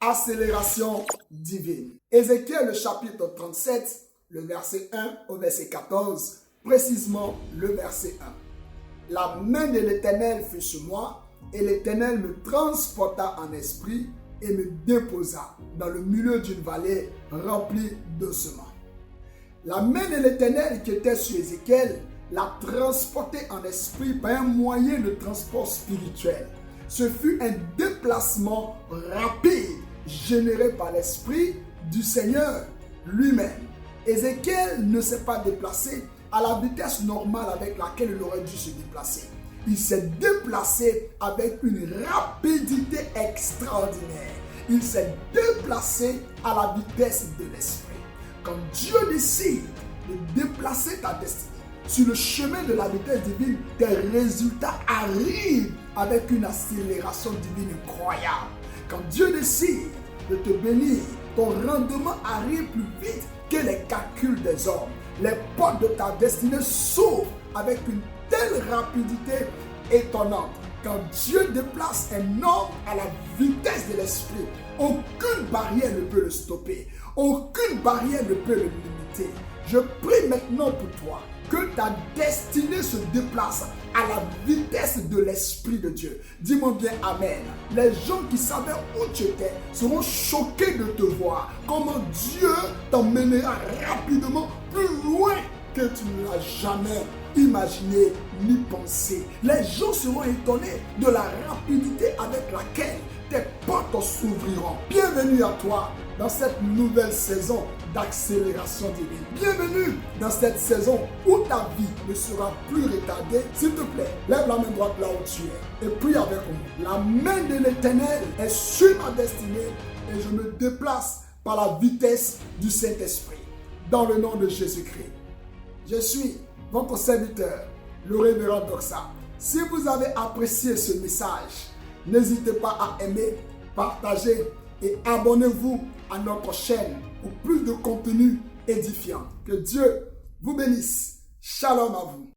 Accélération divine. Ézéchiel, le chapitre 37, le verset 1 au verset 14, précisément le verset 1. La main de l'Éternel fut sur moi, et l'Éternel me transporta en esprit et me déposa dans le milieu d'une vallée remplie d'ossements. La main de l'Éternel qui était sur Ézéchiel l'a transporté en esprit par un moyen de transport spirituel. Ce fut un déplacement rapide généré par l'Esprit du Seigneur lui-même. Ézéchiel ne s'est pas déplacé à la vitesse normale avec laquelle il aurait dû se déplacer. Il s'est déplacé avec une rapidité extraordinaire. Il s'est déplacé à la vitesse de l'Esprit. Quand Dieu décide de déplacer ta destinée sur le chemin de la vitesse divine, tes résultats arrivent avec une accélération divine incroyable. Quand Dieu décide de te bénir, ton rendement arrive plus vite que les calculs des hommes. Les portes de ta destinée s'ouvrent avec une telle rapidité étonnante. Quand Dieu déplace un homme à la vitesse de l'esprit, aucune barrière ne peut le stopper. Aucune barrière ne peut le limiter. Je prie maintenant pour toi que ta destinée se déplace à la vitesse de l'Esprit de Dieu. Dis-moi bien Amen. Les gens qui savaient où tu étais seront choqués de te voir. Comment Dieu t'emmènera rapidement plus loin que tu ne l'as jamais imaginé ni pensé. Les gens seront étonnés de la rapidité avec laquelle tes portes s'ouvriront. Bienvenue à toi dans cette nouvelle saison d'accélération divine. Bienvenue dans cette saison où ta vie ne sera plus retardée. S'il te plaît, lève la main droite là où tu es et prie avec moi. La main de l'Éternel est sur ma destinée et je me déplace par la vitesse du Saint-Esprit. Dans le nom de Jésus-Christ. Je suis votre serviteur, le révérend Doxa. Si vous avez apprécié ce message, n'hésitez pas à aimer, partager et abonnez-vous à notre chaîne pour plus de contenu édifiant. Que Dieu vous bénisse. Shalom à vous.